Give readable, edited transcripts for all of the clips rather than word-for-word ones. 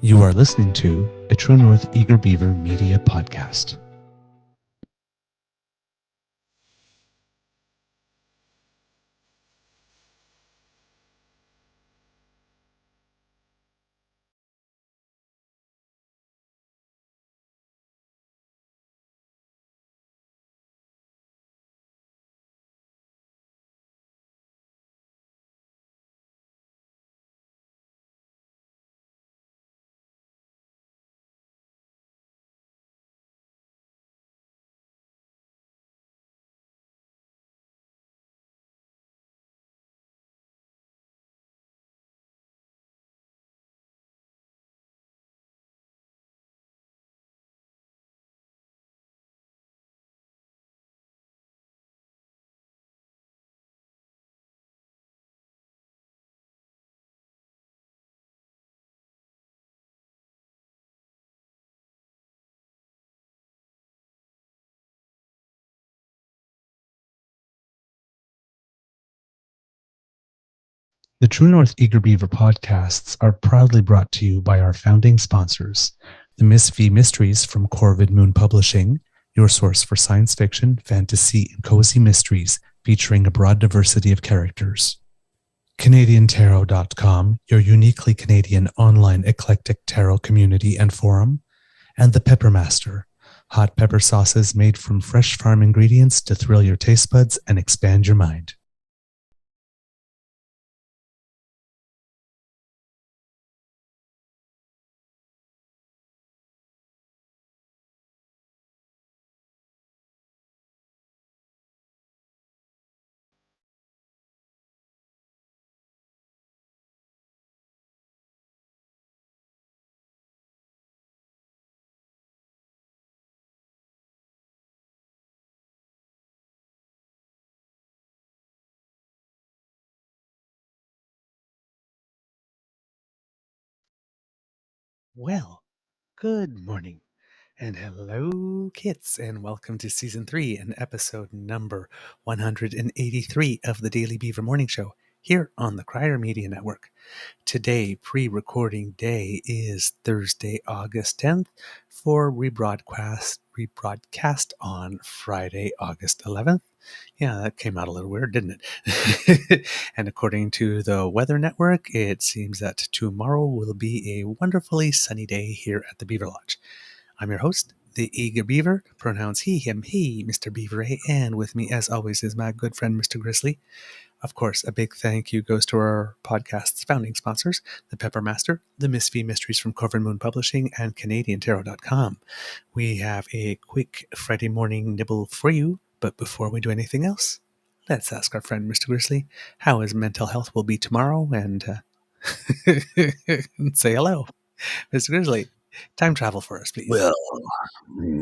You are listening to a True North Eager Beaver Media Podcast. The True North Eager Beaver podcasts are proudly brought to you by our founding sponsors, the Miss V Mysteries from Corvid Moon Publishing, your source for science fiction, fantasy, and cozy mysteries featuring a broad diversity of characters. CanadianTarot.com, your uniquely Canadian online eclectic tarot community and forum, and the Peppermaster, hot pepper sauces made from fresh farm ingredients to thrill your taste buds and expand your mind. Well, good morning, and hello, kids, and welcome to Season 3 and episode number 183 of the Daily Beaver Morning Show here on the Crier Media Network. Today, pre-recording day, is Thursday, August 10th, for rebroadcast on Friday, August 11th. Yeah, that came out a little weird, didn't it? And according to the Weather Network, it seems that tomorrow will be a wonderfully sunny day here at the Beaver Lodge. I'm your host, the Eager Beaver, pronouns he, him, he, Mr. Beaver, and with me, as always, is my good friend, Mr. Grizzly. Of course, a big thank you goes to our podcast's founding sponsors, the Peppermaster, the Miss V Mysteries from Corvid Moon Publishing, and CanadianTarot.com. We have a quick Friday morning nibble for you, but before we do anything else, let's ask our friend Mr. Grizzly how his mental health will be tomorrow and say hello. Mr. Grizzly, time travel for us, please. Well,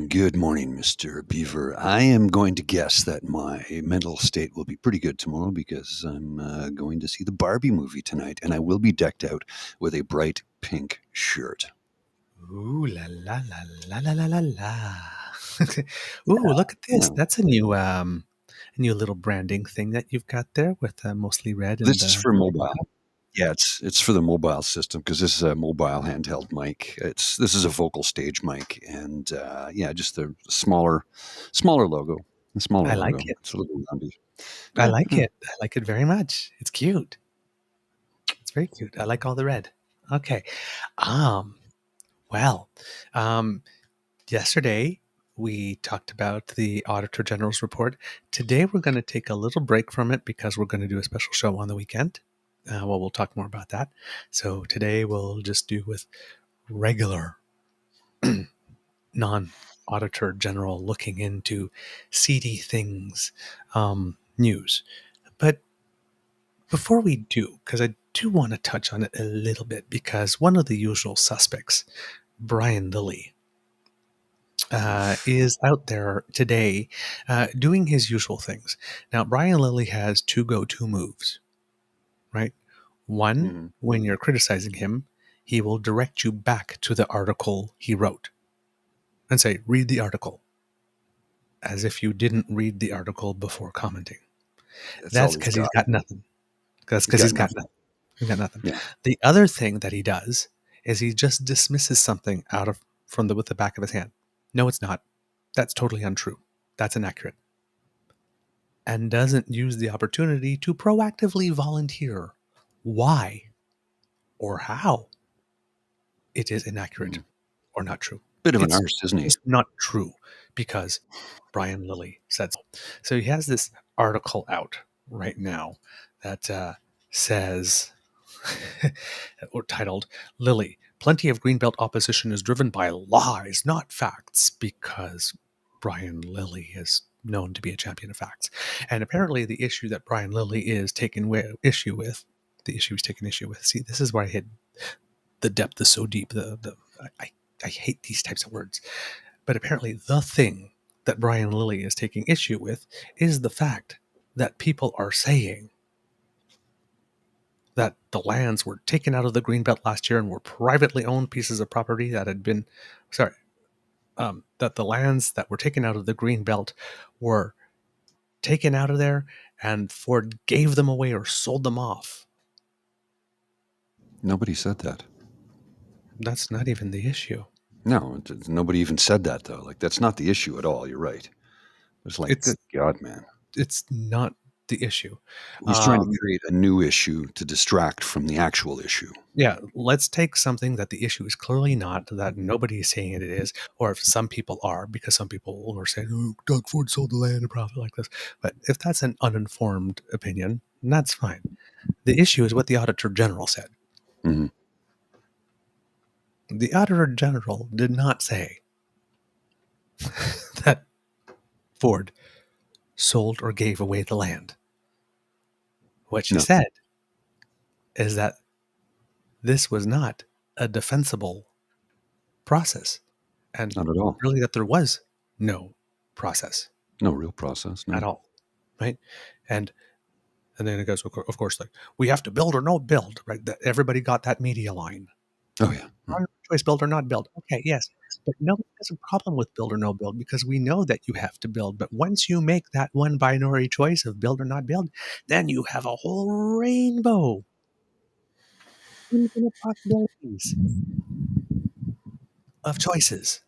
good morning, Mr. Beaver. I am going to guess that my mental state will be pretty good tomorrow because I'm going to see the Barbie movie tonight, and I will be decked out with a bright pink shirt. Ooh la la la la la la la la. Ooh, look at this. Yeah. That's a new little branding thing that you've got there with mostly red and This is for mobile. Yeah, it's for the mobile system because this is a mobile handheld mic. This is a vocal stage mic, and just the smaller logo. The smaller I logo. like it. It's a little roundy. I like it. I like it very much. It's cute. It's very cute. I like all the red. Okay. Well, yesterday we talked about the Auditor General's report. Today we're going to take a little break from it because we're going to do a special show on the weekend. We'll talk more about that. So today we'll just do with regular non-Auditor General looking into seedy things news. But before we do, because I do want to touch on it a little bit, because one of the usual suspects, Brian Lilley, is out there today doing his usual things. Now, Brian Lilley has two go-to moves, right? One, when you're criticizing him, he will direct you back to the article he wrote and say, read the article, as if you didn't read the article before commenting. That's because he's got nothing. That's because he's got nothing. He's got nothing. Yeah. The other thing that he does is he just dismisses something with the back of his hand. No, it's not. That's totally untrue. That's inaccurate. And doesn't use the opportunity to proactively volunteer why or how it is inaccurate or not true. Bit of an It's arse, isn't he? just not true because Brian Lilley said so. So he has this article out right now that says, or titled, Lilley, plenty of Greenbelt opposition is driven by lies, not facts, because Brian Lilley is known to be a champion of facts. And apparently the issue that Brian Lilley is taking issue with, see, this is where I hit the depth is so deep. I hate these types of words. But apparently the thing that Brian Lilley is taking issue with is the fact that people are saying that the lands were taken out of the Greenbelt last year and were privately owned pieces of property that had been, that the lands that were taken out of the Greenbelt were taken out of there and Ford gave them away or sold them off. Nobody said that. That's not even the issue. No, nobody even said that, though. Like, that's not the issue at all. You're right. It's like, good God, man. It's not the issue. He's trying to create a new issue to distract from the actual issue. Yeah, let's take something that the issue is clearly not, that nobody is saying it is, or if some people are, because some people are saying, oh, Doug Ford sold the land at a profit like this. But if that's an uninformed opinion, that's fine. The issue is what the Auditor General said. Mm-hmm. The Auditor General did not say that Ford sold or gave away the land. What she said is that this was not a defensible process. And not at all. Really that there was no process. No real process. No. At all. Right? And then it goes, of course, like, we have to build or no build, right? Everybody got that media line. Oh, yeah. Choice, build or not build. Okay, yes. But nobody has a problem with build or no build because we know that you have to build. But once you make that one binary choice of build or not build, then you have a whole rainbow. Infinite possibilities of choices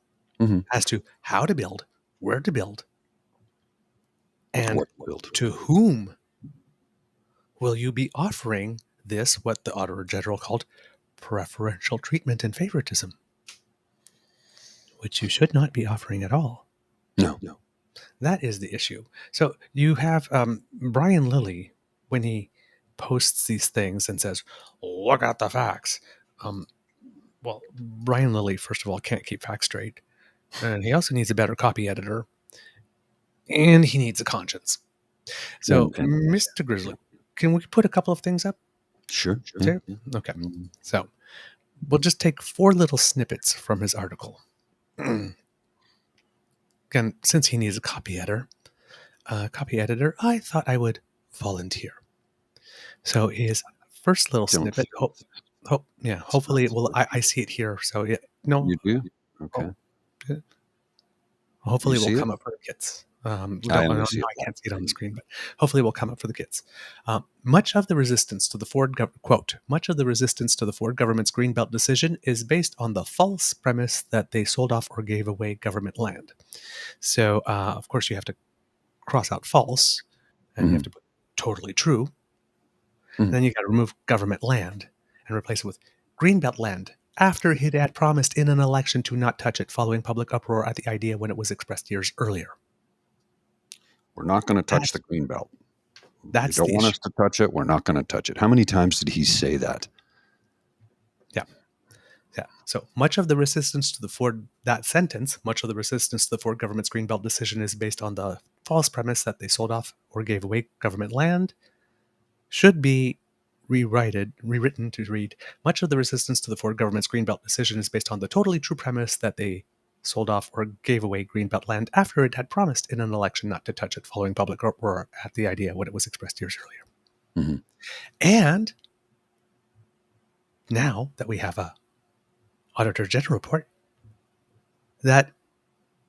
as to how to build, where to build, and to whom will you be offering this, what the Auditor General called preferential treatment and favoritism, which you should not be offering at all. No. That is the issue. So you have Brian Lilley, when he posts these things and says, look at the facts. Well, Brian Lilley, first of all, can't keep facts straight. And he also needs a better copy editor. And he needs a conscience. So, Mr. Grizzly, can we put a couple of things up? Sure. Yeah. Okay. So we'll just take 4 little snippets from his article. Again, since he needs a copy editor, I thought I would volunteer. So his first little snippet. Hopefully it will. I see it here. So yeah, no, you do. Okay. Hopefully it will come up for the kids. I can't see it on the screen, but hopefully it will come up for the kids. Much of the resistance to the Ford government's Greenbelt decision is based on the false premise that they sold off or gave away government land. So, of course, you have to cross out false, and you have to put totally true. Then you got to remove government land and replace it with Greenbelt land, after he had promised in an election to not touch it following public uproar at the idea when it was expressed years earlier. We're not going to touch the Greenbelt. You don't want us to touch it. We're not going to touch it. How many times did he say that? Yeah. So much of the resistance to the Ford government's Greenbelt decision is based on the false premise that they sold off or gave away government land. Should be rewritten to read, much of the resistance to the Ford government's Greenbelt decision is based on the totally true premise that they sold off or gave away Greenbelt land after it had promised in an election not to touch it following public uproar at the idea when it was expressed years earlier. And now that we have a Auditor General report, that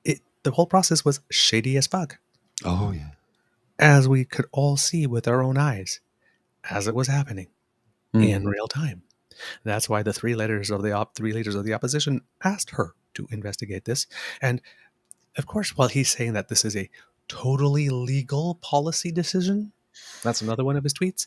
the whole process was shady as fuck. Oh, yeah. As we could all see with our own eyes as it was happening in real time. That's why the three leaders of the opposition asked her to investigate this. And of course, while he's saying that this is a totally legal policy decision, that's another one of his tweets.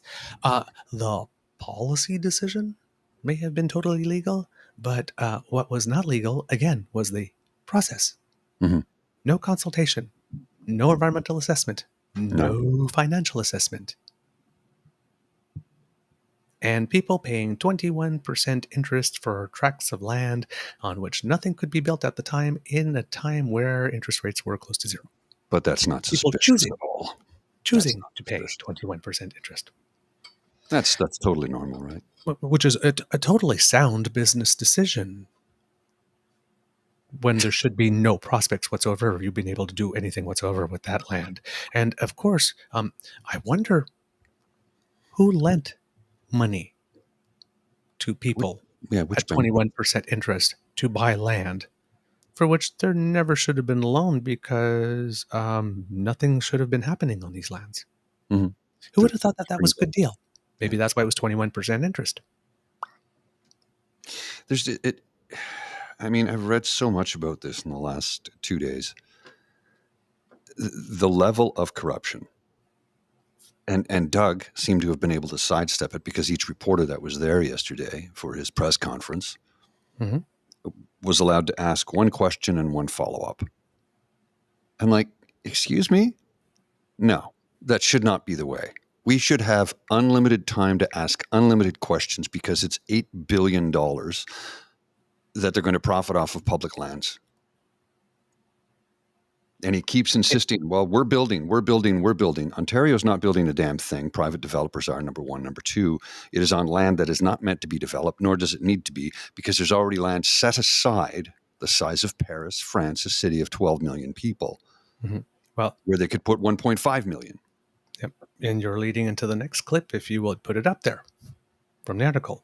The policy decision may have been totally legal, but what was not legal, again, was the process. Mhm. No consultation, no environmental assessment, No. no financial assessment. And people paying 21% interest for tracts of land on which nothing could be built at the time, in a time where interest rates were close to zero. But that's not People suspicious at all. choosing not to pay suspicious. 21% interest, That's totally normal, right? which is a totally sound business decision when there should be no prospects whatsoever of you being able to do anything whatsoever with that land. And of course, I wonder who lent money to people Which at bank? 21% interest to buy land for which there never should have been a loan because nothing should have been happening on these lands. Mhm. Who would have thought that that was a good Greenbelt. deal? Maybe Yeah. that's why it was 21% interest. There's it. I mean, I've read so much about this in the last 2 days. The level of corruption. And Doug seemed to have been able to sidestep it because each reporter that was there yesterday for his press conference Mhm. was allowed to ask one question and one follow-up. I'm like, excuse me? No, that should not be the way. We should have unlimited time to ask unlimited questions because it's $8 billion that they're going to profit off of public lands. And he keeps insisting, well, we're building. Ontario's not building a damn thing. Private developers are, number one. Number two, it is on land that is not meant to be developed, nor does it need to be, because there's already land set aside the size of Paris, France, a city of 12 million people, Well, where they could put 1.5 million. yep. And you're leading into the next clip, if you would put it up there from the article.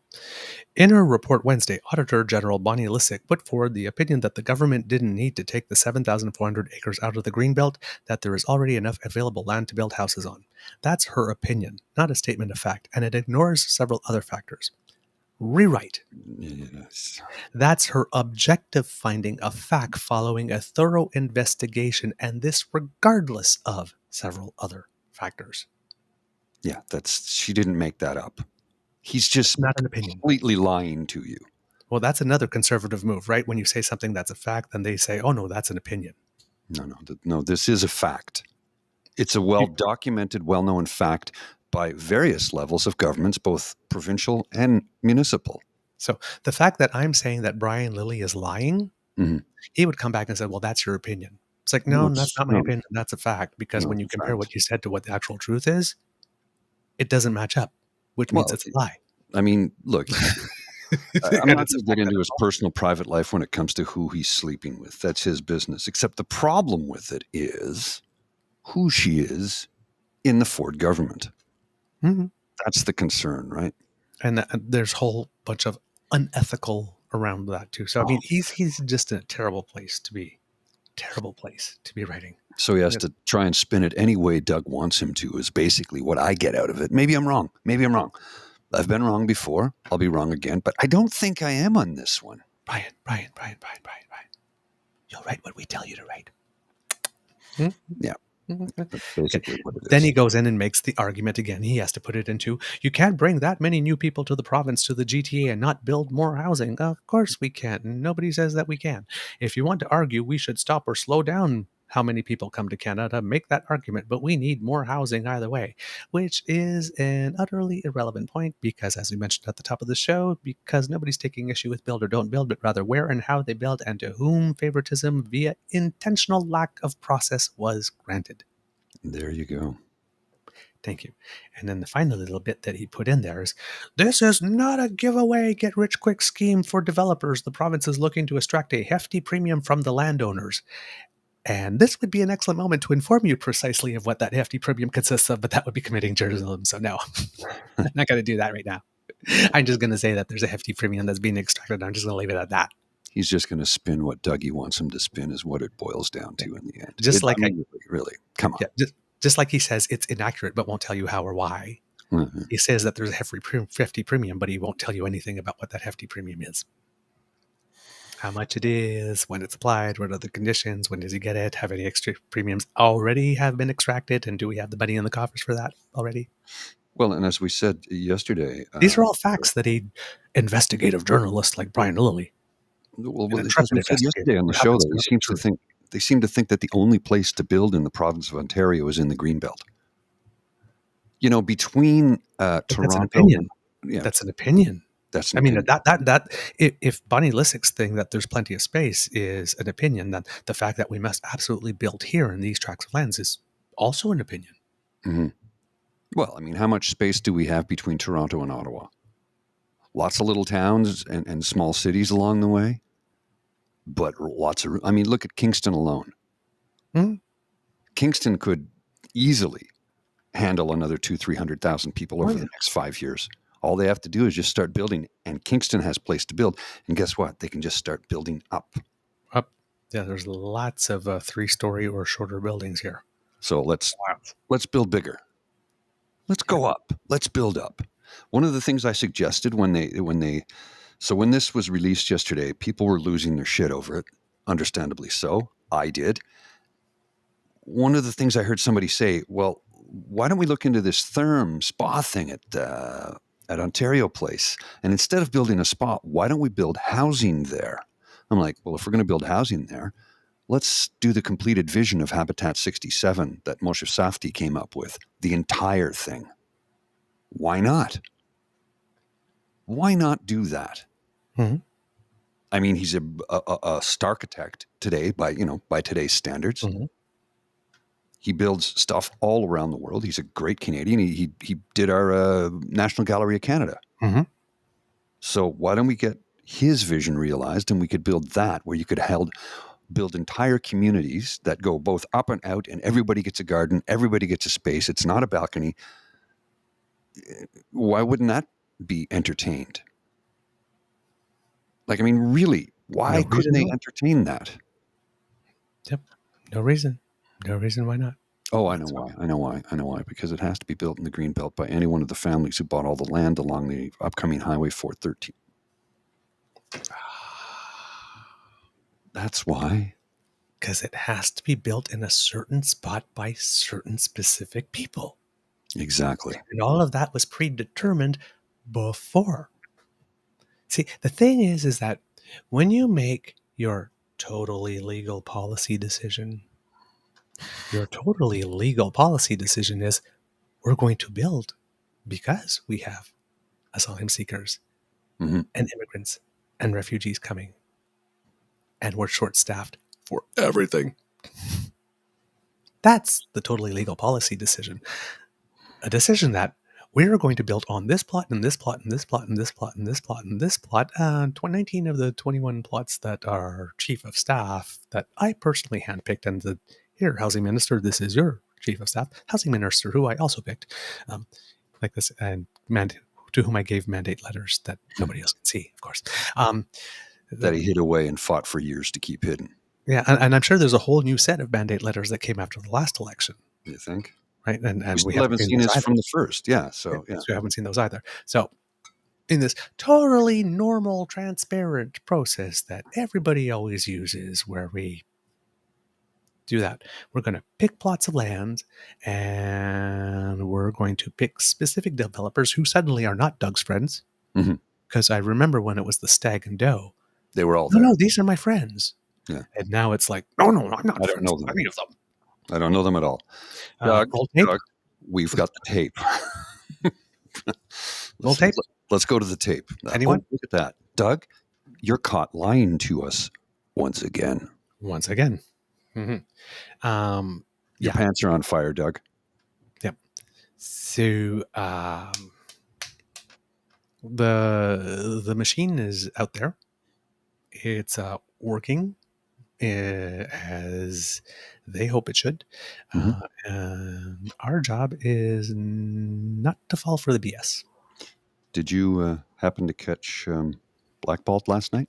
In her report Wednesday, Auditor General Bonnie Lysyk put forward the opinion that the government didn't need to take the 7,400 acres out of the Greenbelt, that there is already enough available land to build houses on. That's her opinion, not a statement of fact, and it ignores several other factors. Rewrite. Yes. That's her objective finding of fact following a thorough investigation, and this regardless of several other factors. Yeah, she didn't make that up. He's just Not an opinion. completely lying to you. Well, that's another conservative move, right? When you say something that's a fact, then they say, oh, no, that's an opinion. No, this is a fact. It's a well-documented, well-known fact by various levels of governments, both provincial and municipal. So the fact that I'm saying that Brian Lilley is lying, he would come back and say, well, that's your opinion. It's like, no, that's not my opinion. That's a fact. Because when you compare what you said to what the actual truth is, it doesn't match up, which means it's a lie. I mean, look, I'm not going to get into his personal private life when it comes to who he's sleeping with. That's his business. Except the problem with it is who she is in the Ford government. Mm-hmm. That's the concern, right? And there's a whole bunch of unethical around that too. So I mean, he's just in a terrible place to be writing. So he has to try and spin it any way Doug wants him to, is basically what I get out of it. Maybe I'm wrong. I've been wrong before. I'll be wrong again, but I don't think I am on this one. Brian. You'll write what we tell you to write. Yeah. That's basically what it is. Then he goes in and makes the argument again. He has to put it into, you can't bring that many new people to the province, to the GTA, and not build more housing. Of course we can't. Nobody says that we can. If you want to argue we should stop or slow down how many people come to Canada, make that argument, but we need more housing either way, which is an utterly irrelevant point because, as we mentioned at the top of the show, because nobody's taking issue with build or don't build, but rather where and how they build and to whom favoritism via intentional lack of process was granted. There you go. Thank you. And then the final little bit that he put in there is, this is not a giveaway, get-rich-quick scheme for developers. The province is looking to extract a hefty premium from the landowners. And this would be an excellent moment to inform you precisely of what that hefty premium consists of, but that would be committing journalism. So no, I'm not going to do that right now. I'm just going to say that there's a hefty premium that's being extracted. I'm just going to leave it at that. He's just going to spin what Dougie wants him to spin is what it boils down to in the end. Really, come on. Yeah, just like he says, it's inaccurate, but won't tell you how or why. Mhm. He says that there's a hefty premium, but he won't tell you anything about what that hefty premium is. How much it is, when it's applied, what are the conditions, when does he get it, have any extra premiums already have been extracted, and do we have the money in the coffers for that already? Well, and as we said yesterday, These are all facts that a investigative journalist like Brian Lilley, an as intrepid we said investigator yesterday on the who show, happens though, to know the truth. they seem to think that the only place to build in the province of Ontario is in the Greenbelt. Between But that's an Toronto and opinion. yeah, That's an opinion. that's an I mean, opinion. if Bonnie Lysyck's thing that there's plenty of space is an opinion, then the fact that we must absolutely build here in these tracts of lands is also an opinion. Hmm. Well, I mean, how much space do we have between Toronto and Ottawa? Lots of little towns and small cities along the way, but lots of. I mean, look at Kingston alone. Hmm? Kingston could easily handle another 300,000 people Oh, over yeah. the next 5 years. All they have to do is just start building, and Kingston has place to build. And guess what? They can just start building up. Up. Yeah, there's lots of 3-story or shorter buildings here. So let's build bigger. Let's go up. Let's build up. One of the things I suggested when this was released yesterday, people were losing their shit over it. Understandably so. I did. One of the things I heard somebody say, well, why don't we look into this therm spa thing at Ontario Place? And instead of building a spa, why don't we build housing there? I'm like, well, if we're going to build housing there, let's do the completed vision of Habitat 67 that Moshe Safdie came up with, the entire thing. Why not? Why not do that? Mhm. I mean, he's a starchitect today by today's standards. Mhm. He builds stuff all around the world. He's a great Canadian. He did our National Gallery of Canada. Mhm. So why don't we get his vision realized, and we could build that where you could build entire communities that go both up and out, and everybody gets a garden, everybody gets a space. It's not a balcony. Why wouldn't that be entertained? Like, I mean, really, No why couldn't reason they not. entertain that? Yep. No reason. No reason why not. Oh, I know why. I know why. I know why. Because it has to be built in the Greenbelt by any one of the families who bought all the land along the upcoming Highway 413. That's why. Because it has to be built in a certain spot by certain specific people. Exactly. And all of that was predetermined before. See, the thing is that when you make your totally legal policy decision, your totally legal policy decision is we're going to build because we have asylum seekers Hmm. and immigrants and refugees coming. And we're short staffed for everything. That's the totally legal policy decision. A decision that we're going to build on this plot and this plot and this plot and this plot and this plot and this plot. 19 of the 21 plots that are chief of staff that I personally handpicked and said, here, housing minister, this is your chief of staff. Housing minister, who I also picked, like this, and to whom I gave mandate letters that nobody else can see, of course. That he hid away and fought for years to keep hidden. Yeah, and I'm sure there's a whole new set of mandate letters that came after the last election. You think? Right, and We we still haven't haven't seen seen those his either. from the first. Yeah. So, yeah. So we haven't seen those either. So in this totally normal, transparent process that everybody always uses, where we do that, we're going to pick plots of land, and we're going to pick specific developers who suddenly are not Doug's friends. Mhm. Because I remember when it was the Stag and Doe. They were all No, there. no, these are my friends. Yeah. And now it's like, no, I'm not I don't friends know with them. any of them. I don't know them at all. Doug, Roll tape. we've got the tape. Roll tape. Let's go to the tape. Anyone? Oh, look at that. Doug, you're caught lying to us once again. Once again. Mm-hmm. Your pants are on fire, Doug. Yep. So the machine is out there. It's working as they hope it should. Mhm. And our job is not to fall for the BS. Did you happen to catch Blackballed last night?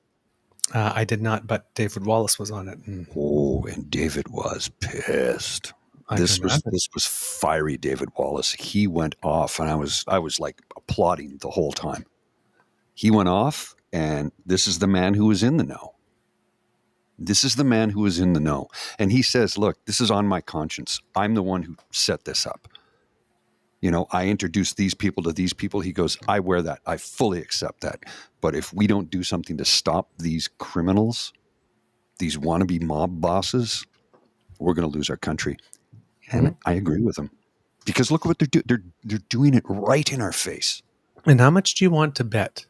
I did not, but David Wallace was on it. Oh, and David was pissed. I can imagine. This was fiery David Wallace. He went off, and I was like applauding the whole time. He went off, and this is the man who was in the know. This is the man who was in the know. And he says, look, this is on my conscience. I'm the one who set this up. You know, I introduced these people to these people. He goes, I wear that. I fully accept that. But if we don't do something to stop these criminals, these wannabe mob bosses, we're going to lose our country. And I agree with him. Because look what they're doing. They're doing it right in our face. And how much do you want to bet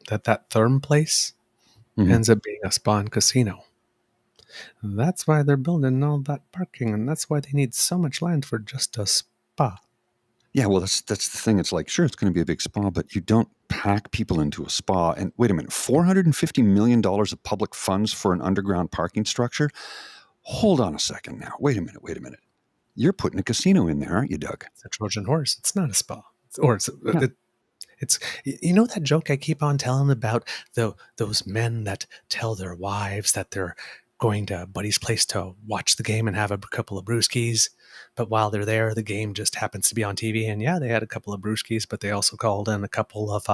that Therm place ends up being a spawn casino? That's why they're building all that parking, and that's why they need so much land for just a spa. Yeah, well, that's the thing. It's like, sure, it's going to be a big spa, but you don't pack people into a spa. And wait a minute, $450 million of public funds for an underground parking structure? Hold on a second now. Wait a minute. You're putting a casino in there, aren't you, Doug? It's a Trojan horse. It's not a spa. It's you know that joke I keep on telling about those men that tell their wives that they're going to a buddy's place to watch the game and have a couple of brewskis, but while they're there, the game just happens to be on TV. And yeah, they had a couple of brewskis, but they also called in a couple of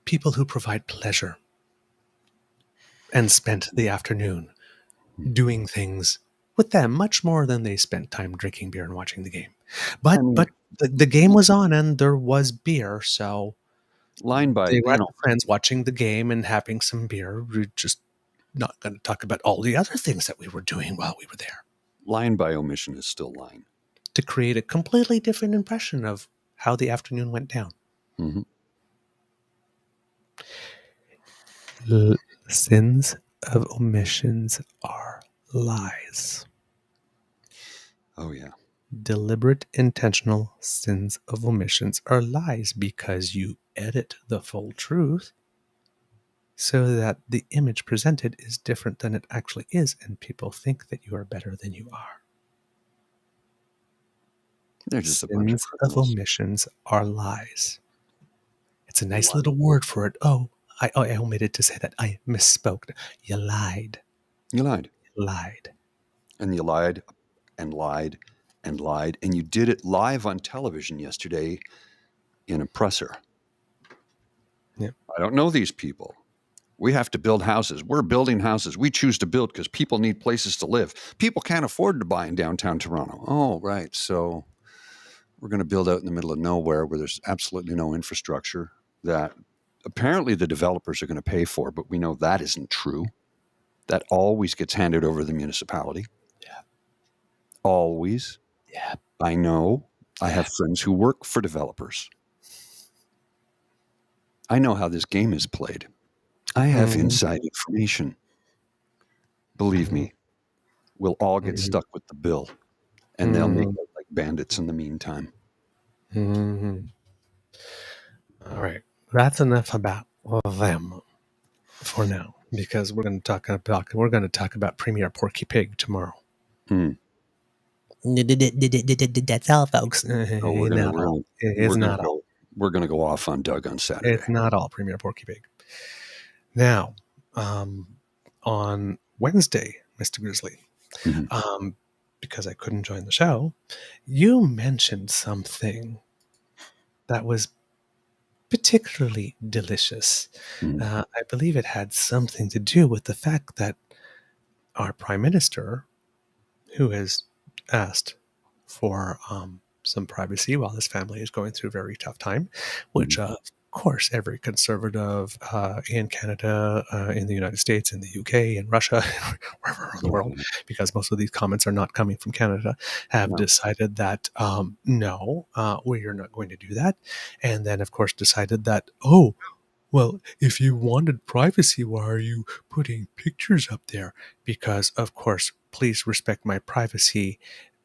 people who provide pleasure and spent the afternoon doing things with them much more than they spent time drinking beer and watching the game. But the game was on and there was beer, so they were friends watching the game and having some beer. We're just not going to talk about all the other things that we were doing while we were there. Lying by omission is still lying. To create a completely different impression of how the afternoon went down. Sins of omissions are lies. Oh, yeah. Deliberate, intentional sins of omissions are lies because you edit the full truth so that the image presented is different than it actually is, and people think that you are better than you are. They're just sins of omissions are lies. It's a nice little word for it. Oh, I omitted to say that. I misspoke. You lied. You lied. You lied. And you lied and lied and lied. And you did it live on television yesterday in a presser. Yeah. I don't know these people. We have to build houses. We're building houses. We choose to build because people need places to live. People can't afford to buy in downtown Toronto. Oh, right. So we're going to build out in the middle of nowhere where there's absolutely no infrastructure that apparently the developers are going to pay for, but we know that isn't true. That always gets handed over to the municipality. Yeah. Always. Yeah. I know. I have friends who work for developers. I know how this game is played. I have inside information. Believe me, we'll all get stuck with the bill, and they'll make it like bandits in the meantime. All right. That's enough about them for now, because we're going to talk about Premier Porky Pig tomorrow. That's all, folks. We're going to go off on Doug on Saturday. It's not all Premier Porky Pig. Now, on Wednesday, Mr. Grizzly, because I couldn't join the show, you mentioned something that was particularly delicious. I believe it had something to do with the fact that our Prime Minister, who has asked for some privacy while his family is going through a very tough time, which of course every conservative in Canada, in the United States, in the UK, in Russia, wherever around the world, because most of these comments are not coming from Canada, have decided that no, we are not going to do that. And then of course decided that, oh, well, if you wanted privacy, why are you putting pictures up there? Because, of course, please respect my privacy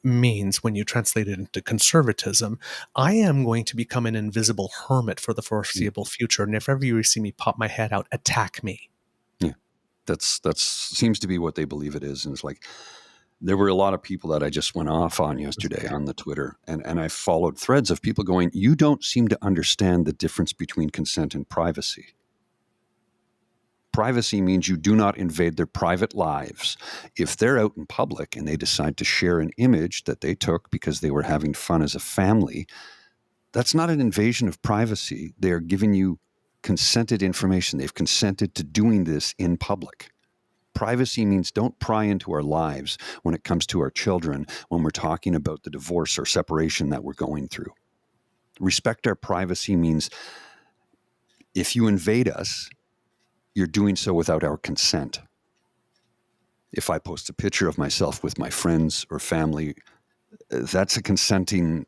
means, when you translate it into conservatism, I am going to become an invisible hermit for the foreseeable future. And if ever you see me pop my head out, attack me. Yeah, that's seems to be what they believe it is. And it's like, there were a lot of people that I just went off on yesterday on the Twitter, and I followed threads of people going, you don't seem to understand the difference between consent and privacy. Privacy means you do not invade their private lives. If they're out in public and they decide to share an image that they took because they were having fun as a family, that's not an invasion of privacy. They're giving you consented information. They've consented to doing this in public. Privacy means don't pry into our lives when it comes to our children, when we're talking about the divorce or separation that we're going through. Respect our privacy means if you invade us, you're doing so without our consent. If I post a picture of myself with my friends or family, that's consenting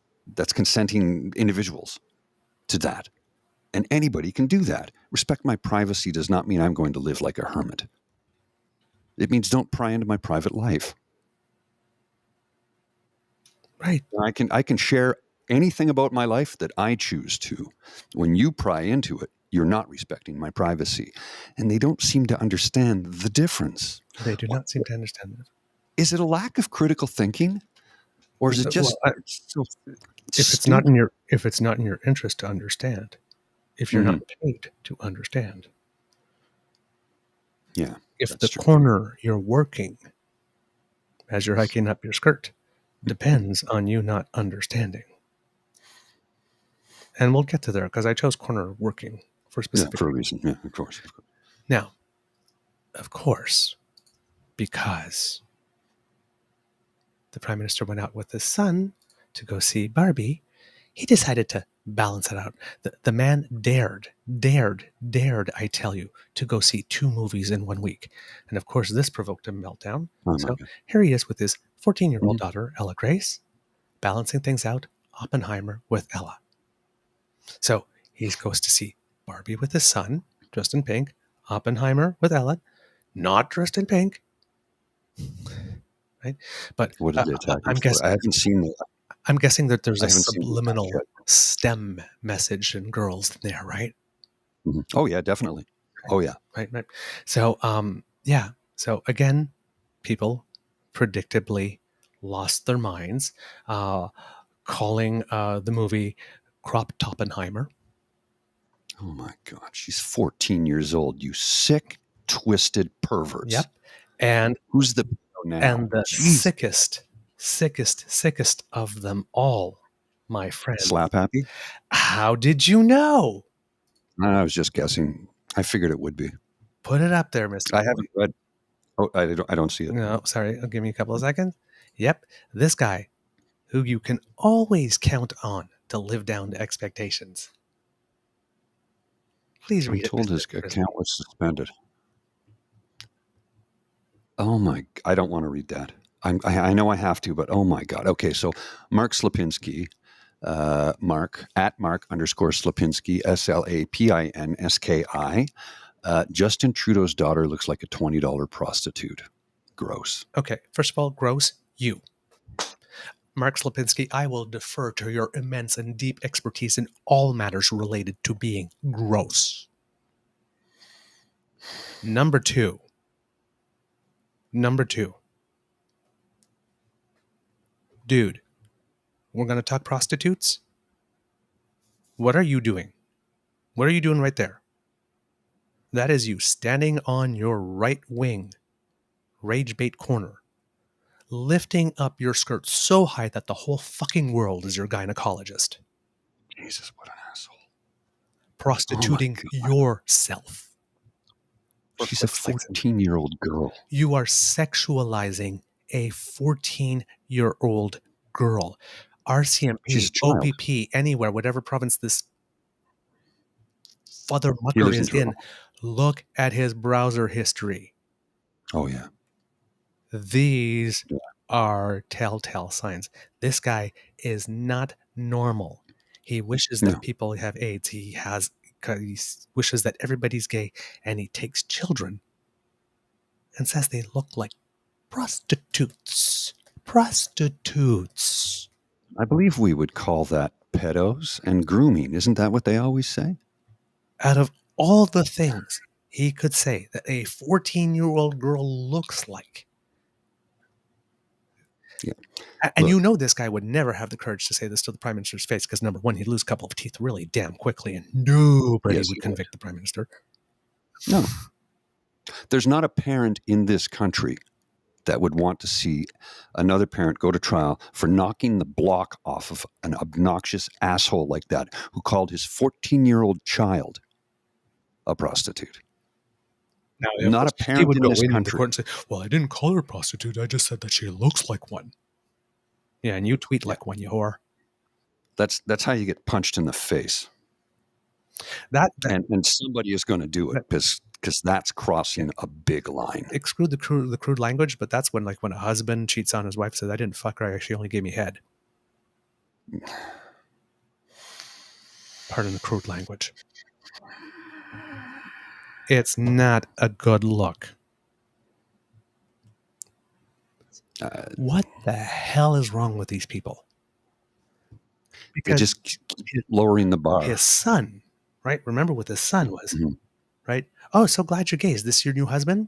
individuals to that. And anybody can do that. Respect my privacy does not mean I'm going to live like a hermit. It means don't pry into my private life. Right. I can share anything about my life that I choose to. When you pry into it, you're not respecting my privacy. And they don't seem to understand the difference. They do not seem to understand that. Is it a lack of critical thinking? Or is it just if it's not in your interest to understand, if you're not paid to understand. Yeah. If the corner you're working as you're hiking up your skirt depends on you not understanding. And we'll get to there because I chose corner working for specific for a reason. Yeah, of course. Now, of course, because the Prime Minister went out with his son to go see Barbie, he decided to balance it out. The man dared, I tell you, to go see 2 movies in 1 week. And of course, this provoked a meltdown. So here he is with his 14-year-old daughter, Ella Grace, balancing things out, Oppenheimer with Ella. So he goes to see Barbie with his son, dressed in pink, Oppenheimer with Ella, not dressed in pink. Right? But what did they attack I'm guessing, I haven't seen that. I'm guessing that there's a subliminal STEM message in girls there, right? Mm-hmm. Oh yeah, definitely. Oh yeah. Right. So, yeah. So again, people predictably lost their minds, calling the movie Crop Toppenheimer. Oh my God, she's 14 years old. You sick, twisted perverts. Yep. And who's the now? And the sickest of them all, my friend. Slap happy? How did you know? I was just guessing. I figured it would be. Put it up there, Mr. I haven't read. Oh, I don't see it. No, sorry. I'll give me a couple of seconds. Yep. This guy who you can always count on to live down to expectations. Please read it. I'm told his account was suspended. Oh my, I don't want to read that. I know I have to, but oh my God. Okay, so Mark Slapinski, Mark _ Slapinski, SLAPINSKI. Justin Trudeau's daughter looks like a $20 prostitute. Gross. Okay, first of all, gross, you. Mark Slapinski, I will defer to your immense and deep expertise in all matters related to being gross. Number two. Dude, we're going to talk prostitutes? What are you doing? What are you doing right there? That is you standing on your right wing, rage bait corner, lifting up your skirt so high that the whole fucking world is your gynecologist. Jesus, what an asshole. Prostituting yourself. She's a 14-year-old girl. You are sexualizing a 14-year-old girl. RCMP, OPP, anywhere, whatever province this father mucker is in, look at his browser history. Oh, yeah. These are telltale signs. This guy is not normal. He wishes that people have AIDS. He wishes that everybody's gay, and he takes children and says they look like prostitutes. Prostitutes. I believe we would call that pedos and grooming. Isn't that what they always say? Out of all the things he could say that a 14-year-old girl looks like. Yeah. And you know this guy would never have the courage to say this to the Prime Minister's face because, number one, he'd lose a couple of teeth really damn quickly and nobody would convict the Prime Minister. No. There's not a parent in this country that would want to see another parent go to trial for knocking the block off of an obnoxious asshole like that who called his 14-year-old child a prostitute. Now, of Not course, a he parent would in go this into the country. court and say, "Well, I didn't call her a prostitute. I just said that she looks like one." Yeah, and you tweet Yeah. like one, you whore. That's how you get punched in the face. That And somebody is going to do it because that's crossing a big line. exclude the crude language, but that's when a husband cheats on his wife, says, "I didn't fuck her. She only gave me head." Pardon the crude language. It's not a good look. What the hell is wrong with these people? They Because just keep lowering the bar. his son, right? Remember what his son was, Mhm. right? "Oh, so glad you're gay. Is this your new husband?"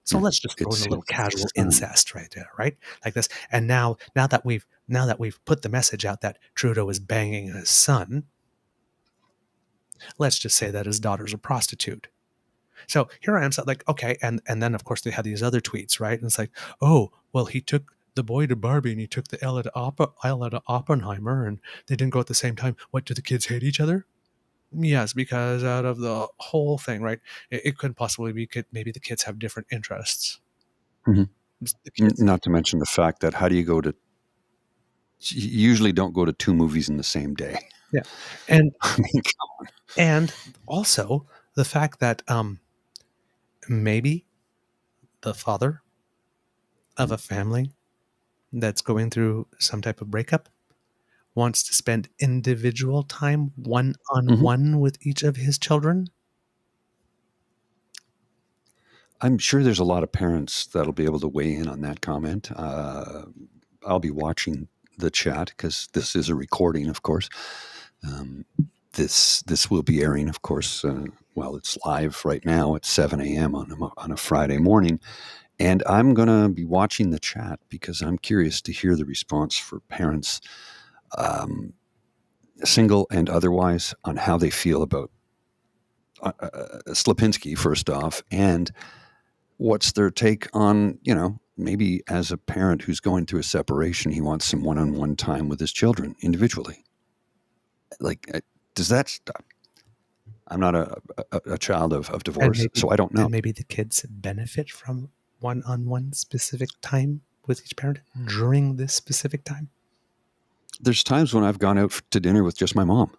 So Yeah. let's just throw in It's a little his casual son. incest right there, right? Like this. And now that we've put the message out that Trudeau is banging his son, let's just say that his daughter's a prostitute. So here I am, so like, okay, and then of course they had these other tweets, right? And it's like, "Oh, well, he took the boy to Barbie and he took the Ella to Oppenheimer, and they didn't go at the same time. What, do the kids hate each other?" Yes, because out of the whole thing, right? It couldn't possibly be. Maybe the kids have different interests. Mhm. The kids, Not to mention the fact that how do you go to? You usually don't go to two movies in the same day. yeah, and I mean, come on. and also the fact that maybe the father of a family that's going through some type of breakup wants to spend individual time one on Mhm. one with each of his children. I'm sure there's a lot of parents that'll be able to weigh in on that comment. I'll be watching the chat because this is a recording, of course. This will be airing, of course. It's live right now at 7 a.m. on a Friday morning, and I'm gonna be watching the chat because I'm curious to hear the response for parents, single and otherwise, on how they feel about Slipinski first off, and what's their take on, maybe as a parent who's going through a separation, he wants some one-on-one time with his children individually. Like, does that stop? I'm not a child of divorce, so I don't know. And maybe the kids benefit from one on one specific time with each parent during this specific time. There's times when I've gone out to dinner with just my mom,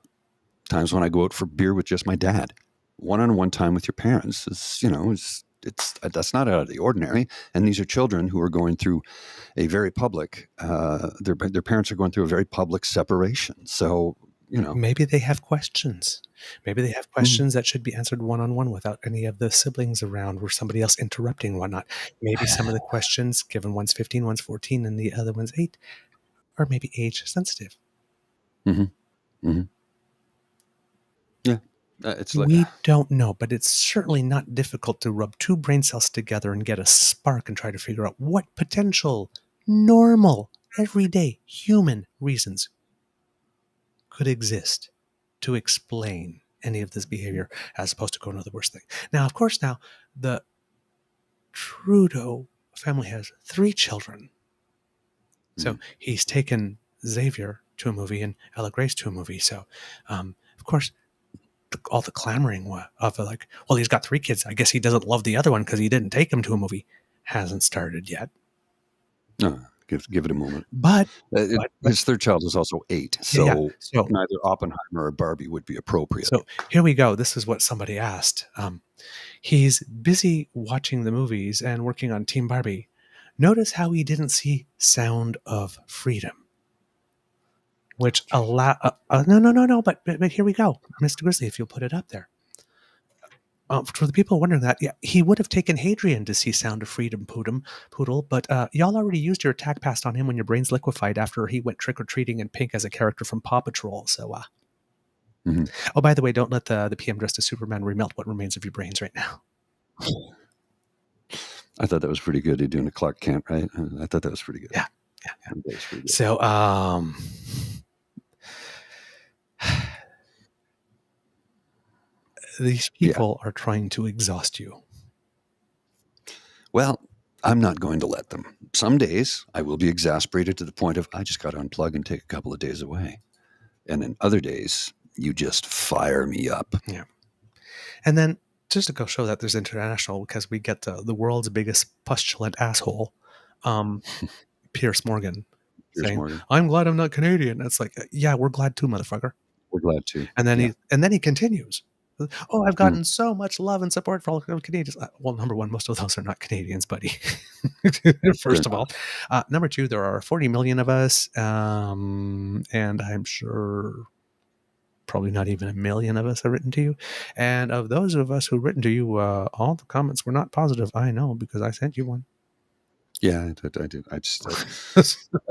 times when I go out for beer with just my dad. One-on-one time with your parents it's that's not out of the ordinary. And these are children who are going through a very public, their parents are going through a very public separation. So, Maybe they have questions. Maybe they have mhm. questions that should be answered one on one without any of the siblings around or somebody else interrupting and whatnot. Maybe some of the questions, given one's 15, one's 14, and the other one's 8, are maybe age sensitive. Mhm. Mhm. Yeah. It's like, We don't know, but it's certainly not difficult to rub two brain cells together and get a spark and try to figure out what potential, normal, everyday human reasons could exist to explain any of this behavior as opposed to going to the worst thing. Now, of course, the Trudeau family has 3 children. So he's taken Xavier to a movie and Ella Grace to a movie. So, of course, all the clamoring of like, well, he's got 3 kids. I guess he doesn't love the other one because he didn't take him to a movie. Hasn't started yet. give it a moment. But His third child is also 8, yeah. so neither Oppenheimer or Barbie would be appropriate. So here we go. This is what somebody asked. He's busy watching the movies and working on Team Barbie. Notice how he didn't see Sound of Freedom, which no. But here we go, Mr. Grizzly. If you'll put it up there. For the people wondering that, yeah, he would have taken Hadrian to see Sound of Freedom, Poodle, but y'all already used your attack pass on him when your brains liquefied after he went trick-or-treating in pink as a character from Paw Patrol. So, oh, by the way, don't let the PM dressed as Superman remelt what remains of your brains right now. I thought that was pretty good. You're doing a Clark Kent, right? I thought that was pretty good. Yeah. That was pretty good. So, these people are trying to exhaust you. Well, I'm not going to let them. Some days I will be exasperated to the point of I just got to unplug and take a couple of days away. And then other days, you just fire me up. Yeah. And then just to go show that there's international, because we get the world's biggest postulant asshole, Pierce Morgan, Here's saying, Morgan. "I'm glad I'm not Canadian." It's like, yeah, we're glad too, motherfucker. We're glad to. And then Yeah. he continues. Oh, I've gotten so much love and support for all Canadians. Well, number one, most of those are not Canadians, buddy. First of all, number two, there are 40 million of us, and I'm sure probably not even a million of us have written to you. And of those of us who've written to you, all the comments were not positive. I know because I sent you one. Yeah, I did. I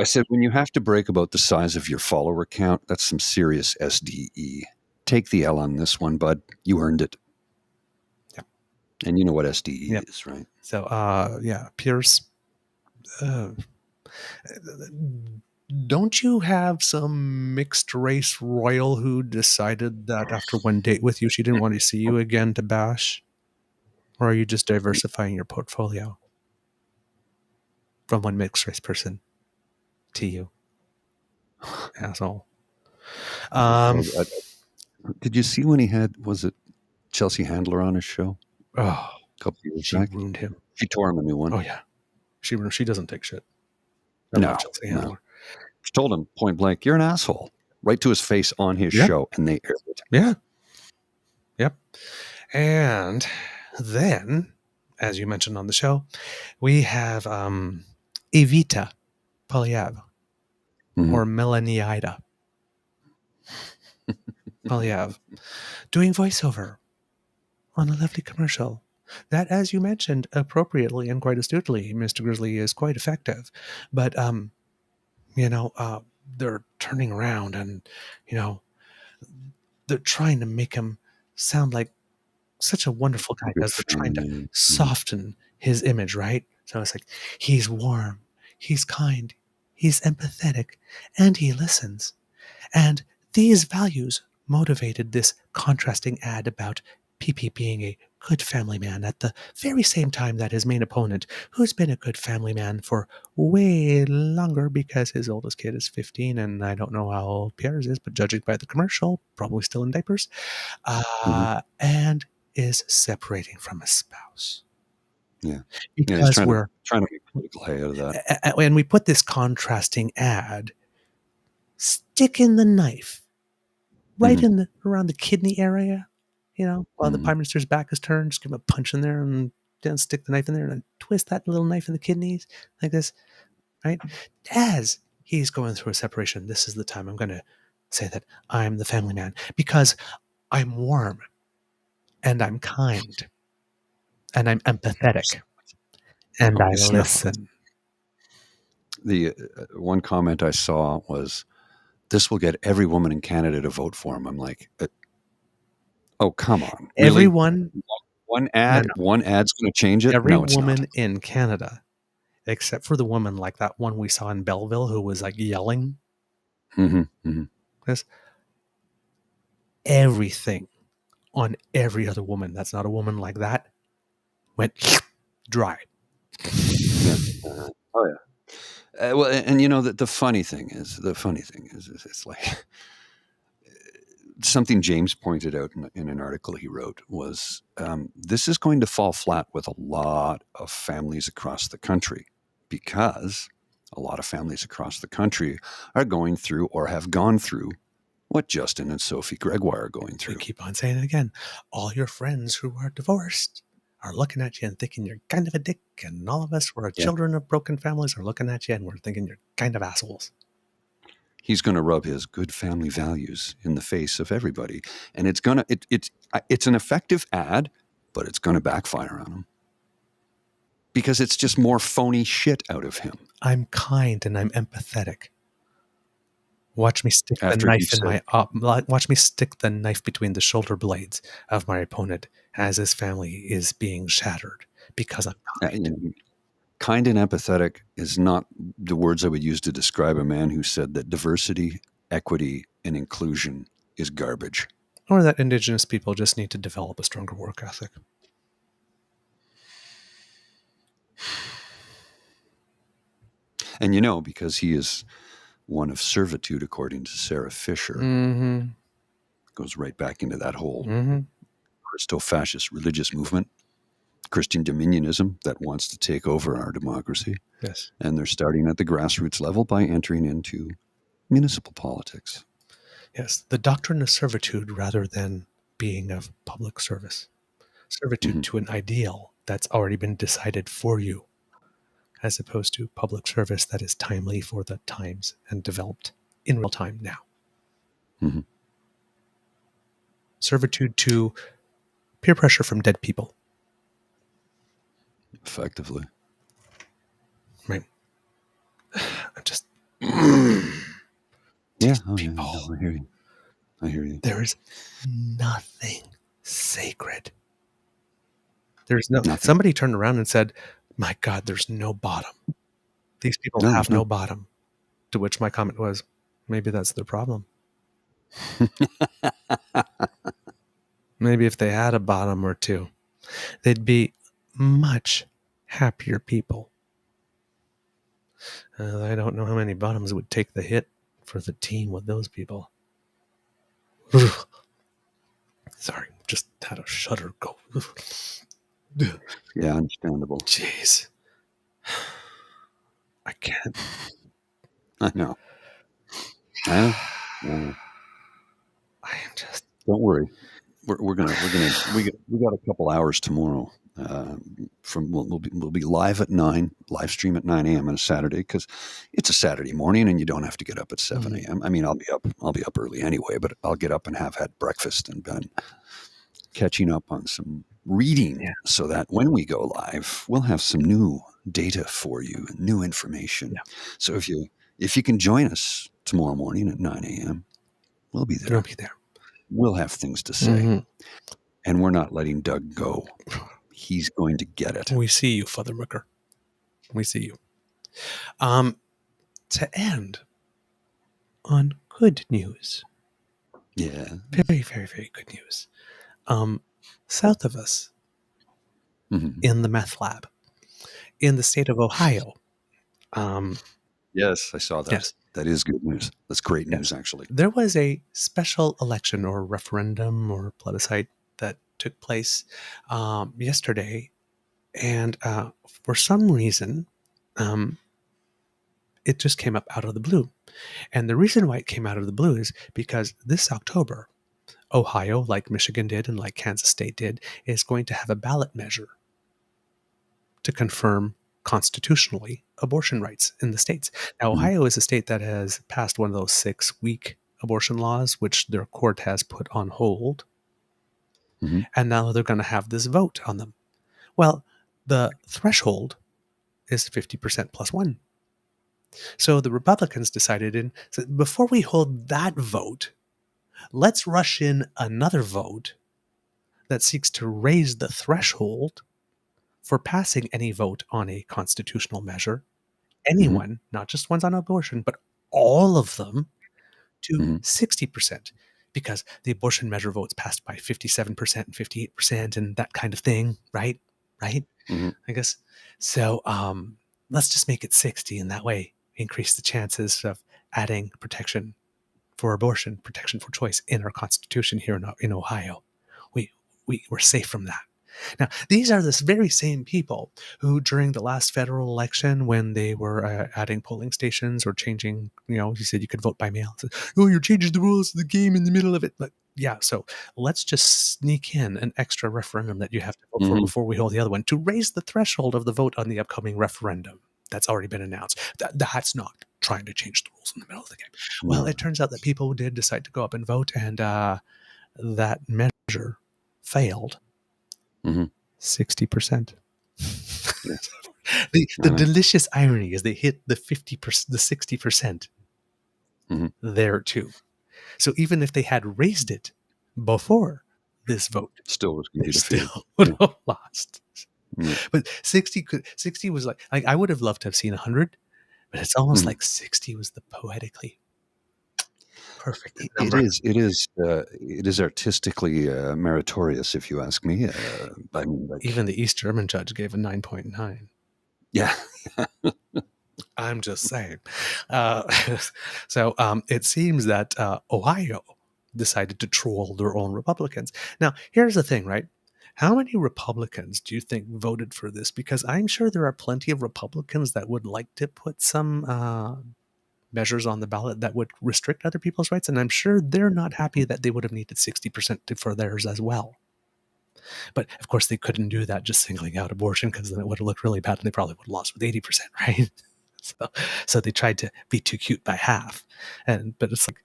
said, when you have to break about the size of your follower count, that's some serious SDE. Take the L on this one, bud. You earned it. Yep. And you know what SDE is, right? So, yeah, Pierce, don't you have some mixed race royal who decided that after one date with you, she didn't want to see you again to bash? Or are you just diversifying your portfolio from one mixed race person to you? Asshole. Did you see when he had, was it Chelsea Handler on his show Oh, a couple of years she back? ruined him. She tore him a new one. Oh, yeah. She doesn't take shit. I love Chelsea Handler. She told him point blank, "You're an asshole," right to his face on his show, and they aired it. Yeah. Yep. And then, as you mentioned on the show, we have Evita Polyev, or Melaniida Polyev, doing voiceover on a lovely commercial that, as you mentioned appropriately and quite astutely, Mr. Grizzly, is quite effective. But they're turning around and they're trying to make him sound like such a wonderful guy because they're trying to soften his image, right? So it's like, he's warm, he's kind, he's empathetic, and he listens. And these values motivated this contrasting ad about PeePee being a good family man at the very same time that his main opponent, who's been a good family man for way longer because his oldest kid is 15, and I don't know how old Pierre's is, but judging by the commercial, probably still in diapers, and is separating from his spouse. Yeah. Because we're trying to make political hay out of that. And we put this contrasting ad, sticking the knife right in around the kidney area, while the Prime Minister's back is turned, just give him a punch in there and then stick the knife in there and then twist that little knife in the kidneys like this, right? As he's going through a separation, this is the time I'm going to say that I'm the family man because I'm warm and I'm kind and I'm empathetic and I listen. The one comment I saw was, "This will get every woman in Canada to vote for him." I'm like, oh, come on. Really? Everyone. One ad's going to change it? Every woman in Canada, except for the woman like that one we saw in Belleville who was like yelling. Because everything on every other woman that's not a woman like that went dry. Yeah. Oh, yeah. Well, and the funny thing is, it's like something James pointed out in an article he wrote was this is going to fall flat with a lot of families across the country because a lot of families across the country are going through or have gone through what Justin and Sophie Gregoire are going through. We keep on saying it again. All your friends who are divorced are looking at you and thinking you're kind of a dick, and all of us who are children of broken families are looking at you and we're thinking you're kind of assholes. He's going to rub his good family values in the face of everybody, and it's an effective ad, but it's going to backfire on him because it's just more phony shit out of him. I'm kind and I'm empathetic. Watch me stick the knife in watch me stick the knife between the shoulder blades of my opponent as his family is being shattered because I'm kind. Kind and empathetic is not the words I would use to describe a man who said that diversity, equity, and inclusion is garbage. Or that Indigenous people just need to develop a stronger work ethic. And you know, because he is one of servitude, according to Sarah Fisher, Mm-hmm. goes right back into that whole Mm-hmm. Christo-fascist religious movement, Christian dominionism that wants to take over our democracy. Yes. And they're starting at the grassroots level by entering into municipal politics. Yes. The doctrine of servitude rather than being of public service. Servitude to an ideal that's already been decided for you, as opposed to public service that is timely for the times and developed in real time now. Mm-hmm. Servitude to peer pressure from dead people. Effectively. Right. I'm just Yeah. people. No, I hear you. I hear you. There is nothing sacred. There's no. Nothing. Somebody turned around and said, "My God, there's no bottom. These people No, have there's no not. bottom." To which my comment was, "Maybe that's their problem. Maybe if they had a bottom or two, they'd be much happier people." I don't know how many bottoms would take the hit for the team with those people. Sorry, just had a shudder go. Yeah, understandable. Jeez. I can't. I know. Yeah. I am just. Don't worry. We got a couple hours tomorrow. We'll be live at 9, live stream at 9 a.m. on a Saturday, because it's a Saturday morning and you don't have to get up at 7 a.m. I mean, I'll be up early anyway, but I'll get up and have had breakfast and been catching up on some reading, so that when we go live, we'll have some new data for you, new information. Yeah. So if you can join us tomorrow morning at 9 a.m., we'll be there. We'll be there. We'll have things to say. And we're not letting Doug go. He's going to get it. We see you, Father Rooker. We see you. To end on good news. Yeah. Very, very, very good news. South of us, in the meth lab, in the state of Ohio. Yes, I saw that. Yes. That is good news. That's great news, actually. There was a special election or referendum or plebiscite that took place yesterday. And for some reason, it just came up out of the blue. And the reason why it came out of the blue is because this October, Ohio, like Michigan did and like Kansas State did, is going to have a ballot measure to confirm constitutionally abortion rights in the states. Now, Ohio is a state that has passed one of those 6-week abortion laws, which their court has put on hold. And now they're going to have this vote on them. Well, the threshold is 50% plus one. So the Republicans decided, before we hold that vote, let's rush in another vote that seeks to raise the threshold for passing any vote on a constitutional measure, anyone, not just ones on abortion, but all of them, to 60%, because the abortion measure votes passed by 57% and 58% and that kind of thing, right? I guess. So let's just make it 60, and that way increase the chances of adding protection for abortion, protection for choice in our Constitution here in Ohio. We're safe from that. Now, these are the very same people who, during the last federal election, when they were adding polling stations or changing, you said you could vote by mail. Said, you're changing the rules of the game in the middle of it. But yeah, so let's just sneak in an extra referendum that you have to vote for before we hold the other one to raise the threshold of the vote on the upcoming referendum that's already been announced. That's not trying to change the rules in the middle of the game. Well, it turns out that people did decide to go up and vote, and that measure failed. 60%. The delicious irony is they hit the 50%, the 60% there too. So even if they had raised it before this vote, still was going to be defeated. Still would have lost. But 60 was like I would have loved to have seen 100, but it's almost like 60 was the poetically perfect number. It is artistically meritorious, if you ask me. Even the East German judge gave a 9.9. Yeah. I'm just saying. So it seems that Ohio decided to troll their own Republicans. Now, here's the thing, right? How many Republicans do you think voted for this? Because I'm sure there are plenty of Republicans that would like to put some measures on the ballot that would restrict other people's rights. And I'm sure they're not happy that they would have needed 60% for theirs as well. But of course, they couldn't do that just singling out abortion, because then it would have looked really bad and they probably would have lost with 80%, right? So they tried to be too cute by half. But it's like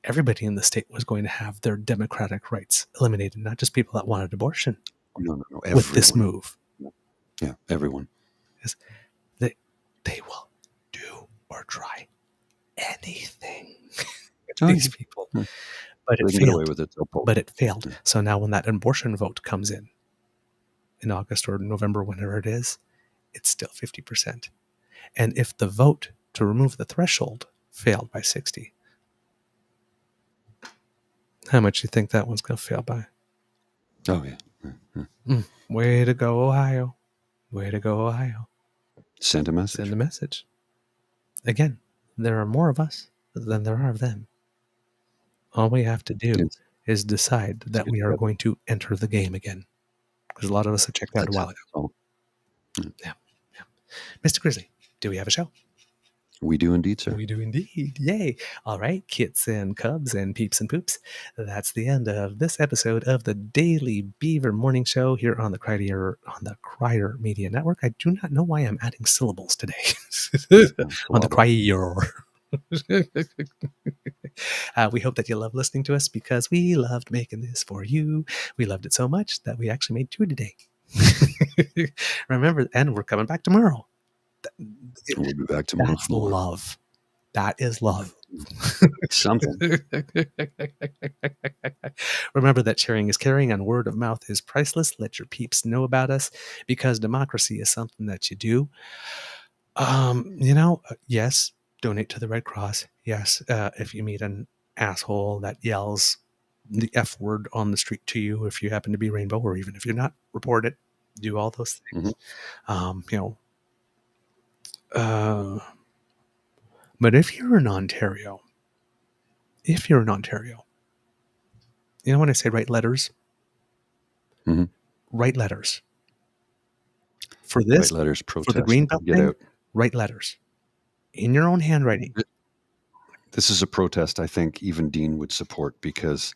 everybody in the state was going to have their democratic rights eliminated, not just people that wanted abortion. No. With this move. Yeah, everyone. They will do or try anything with Oh, these yeah. people. Yeah. But They it can get away failed. with it. They'll pull But it. it failed. Yeah. So now when that abortion vote comes in August or November, whenever it is, it's still 50%. And if the vote to remove the threshold failed by 60, how much do you think that one's going to fail by? Oh, yeah. Way to go, Ohio. Way to go, Ohio. Send a message. Send a message. Again, there are more of us than there are of them. All we have to do is decide that we are going to enter the game again. Because a lot of us have checked out a while ago. Yeah. Mr. Grizzly, do we have a show? We do indeed, sir. We do indeed. Yay. All right, kits and cubs and peeps and poops. That's the end of this episode of the Daily Beaver Morning Show here on the Crier Media Network. I do not know why I'm adding syllables today. On the Crier. We hope that you love listening to us, because we loved making this for you. We loved it so much that we actually made 2 today. Remember, and we're coming back tomorrow. We'll be back tomorrow. That's love. That is love. Something. Remember that sharing is caring and word of mouth is priceless. Let your peeps know about us, because democracy is something that you do. Yes, donate to the Red Cross. Yes, if you meet an asshole that yells the F word on the street to you, if you happen to be rainbow, or even if you're not, report it. Do all those things. But if you're in Ontario, you know when I say write letters? Mm-hmm. Write letters. For this, write letters, protest, for the green belt get thing, out. Write letters. In your own handwriting. This is a protest I think even Dean would support, because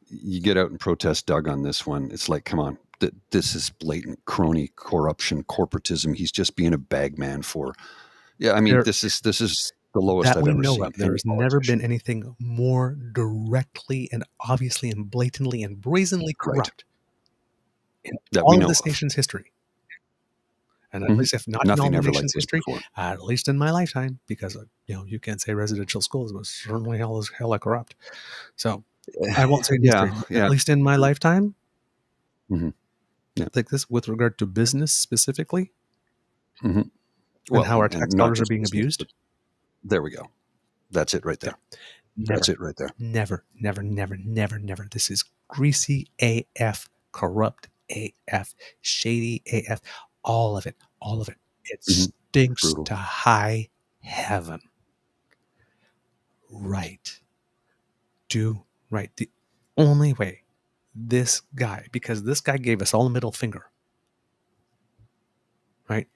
you get out and protest Doug on this one. It's like, come on, this is blatant crony corruption, corporatism. He's just being a bagman for. Yeah, I mean, this is the lowest that I've we ever know seen. of. There's never been anything more directly and obviously and blatantly and brazenly corrupt in all of this nation's history. And at least, if not in all the nation's history, at least in my lifetime, because you can't say residential schools was certainly hella corrupt. So I won't say history. At least in my lifetime, like this, with regard to business specifically, and how our tax dollars are being abused. There we go. That's it right there. That's it right there. Never. This is greasy AF, corrupt AF, shady AF, all of it. It stinks to high heaven. Right. Do right. The only way this guy, because this guy gave us all a middle finger, right?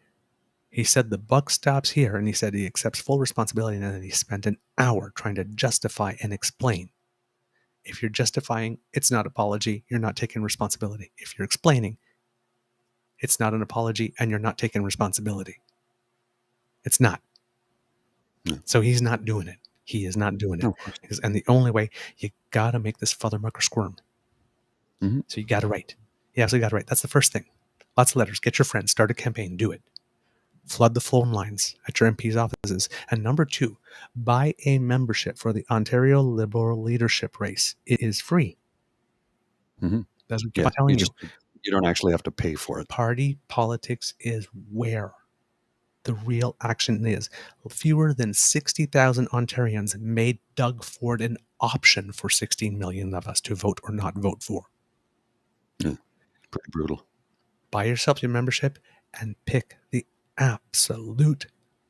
He said the buck stops here, and he said he accepts full responsibility, and then he spent an hour trying to justify and explain. If you're justifying, it's not apology, you're not taking responsibility. If you're explaining, it's not an apology, and you're not taking responsibility. It's not. So he's not doing it. He is not doing it. And the only way, you got to make this fathermucker squirm. So you got to write. You absolutely got to write. That's the first thing. Lots of letters. Get your friends. Start a campaign. Do it. Flood the phone lines at your MP's offices. And number 2, buy a membership for the Ontario Liberal Leadership Race. It is free. That's what I'm telling you. You don't actually have to pay for it. Party politics is where the real action is. Fewer than 60,000 Ontarians made Doug Ford an option for 16 million of us to vote or not vote for. Yeah, pretty brutal. Buy yourself your membership and pick the absolute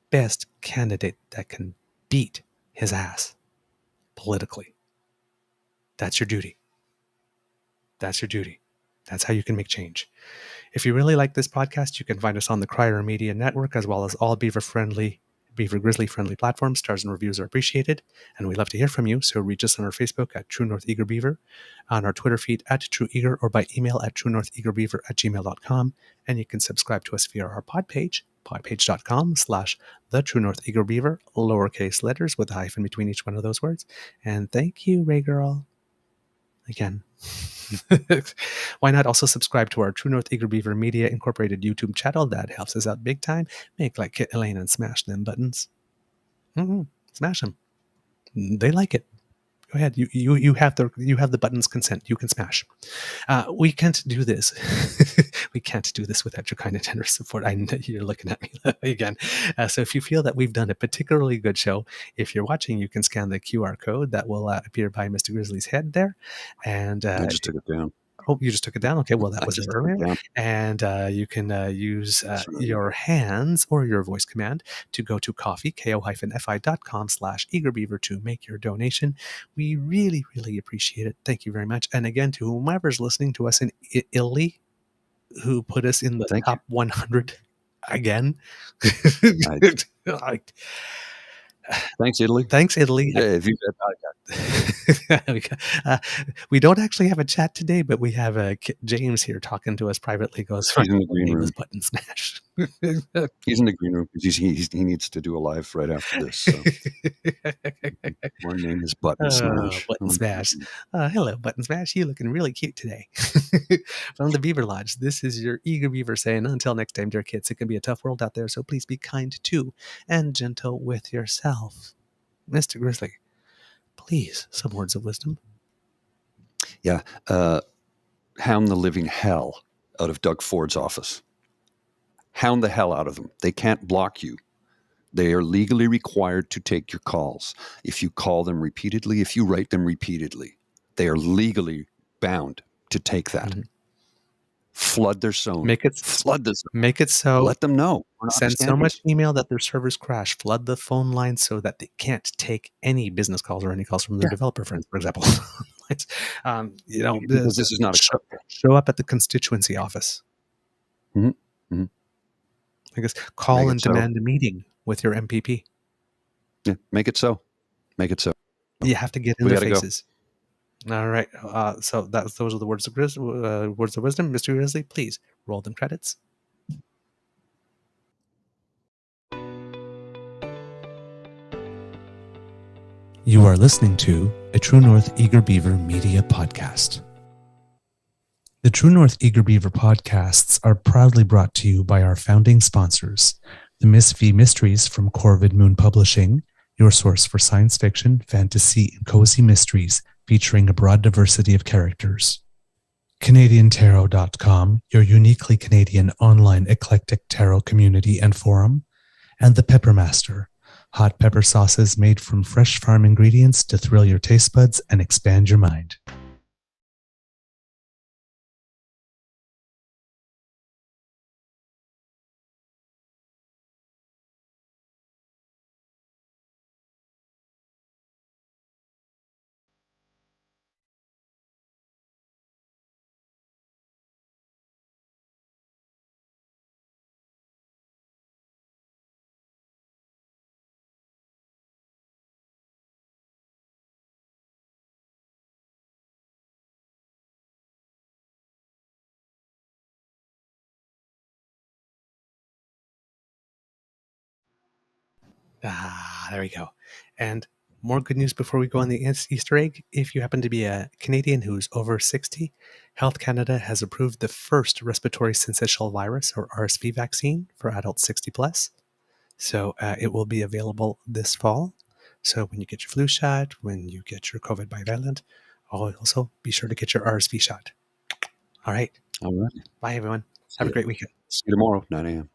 best candidate that can beat his ass politically. That's your duty. That's your duty. That's how you can make change. If you really like this podcast, you can find us on the Crier Media Network, as well as all Beaver Grizzly friendly platforms. Stars and reviews are appreciated, and we love to hear from you. So reach us on our Facebook at True North Eager Beaver, on our Twitter feed at True Eager, or by email at truenortheagerbeaver@gmail.com. And you can subscribe to us via our pod page, podpage.com/the True North Eager Beaver, lowercase letters with a hyphen between each one of those words. And thank you, Ray Girl. Again. Why not also subscribe to our True North Eager Beaver Media Incorporated YouTube channel? That helps us out big time. Make like Kit Elaine and smash them buttons. Smash them. They like it. Go ahead. You have the button's consent. You can smash. We can't do this. We can't do this without your kind and generous support. I know you're looking at me again. So if you feel that we've done a particularly good show, if you're watching, you can scan the QR code that will appear by Mr. Grizzly's head there. And I just took it down. Oh, you just took it down? Okay, well, that was just earlier. And you can use your hands or your voice command to go to ko-fi.com/eagerbeaver to make your donation. We really, really appreciate it. Thank you very much. And again, to whomever's listening to us in Italy, who put us in the top 100 again. Thanks, Italy. Thanks, Italy. Yeah, we don't actually have a chat today, but we have James here talking to us privately. Goes, he's in the green room. Button smash. He's in the green room because he needs to do a live right after this. So. My name is Button Smash. Button Smash. Hello, Button Smash. You looking really cute today. From the Beaver Lodge, this is your Eager Beaver saying, until next time, dear kids, it can be a tough world out there, so please be kind to and gentle with yourself. Mr. Grizzly, please, some words of wisdom. Yeah. Hound the living hell out of Doug Ford's office. Hound the hell out of them. They can't block you. They are legally required to take your calls. If you call them repeatedly, if you write them repeatedly, they are legally bound to take that. Mm-hmm. Flood their zone. Flood the zone. Make it so. Let them know. Send so much email that their servers crash. Flood the phone lines so that they can't take any business calls or any calls from their developer friends, for example. Because this is not a show up at the constituency office. Mm-hmm. Mm-hmm. I guess call and demand a meeting with your MPP. Yeah, make it so. Make it so. You have to get in their faces. Go. All right. So those are the words of wisdom, Mr. Grizzly. Please roll them credits. You are listening to a True North Eager Beaver Media Podcast. The True North Eager Beaver podcasts are proudly brought to you by our founding sponsors, the Miss V Mysteries from Corvid Moon Publishing, your source for science fiction, fantasy, and cozy mysteries featuring a broad diversity of characters. CanadianTarot.com, your uniquely Canadian online eclectic tarot community and forum. And The Peppermaster, hot pepper sauces made from fresh farm ingredients to thrill your taste buds and expand your mind. There we go. And more good news before we go on the Easter egg. If you happen to be a Canadian who's over 60, Health Canada has approved the first respiratory syncytial virus, or RSV vaccine, for adults 60 plus. So it will be available this fall. So when you get your flu shot, when you get your COVID bivalent, also be sure to get your RSV shot. All right. All right. Bye, everyone. Have a great weekend. See you tomorrow, 9 a.m.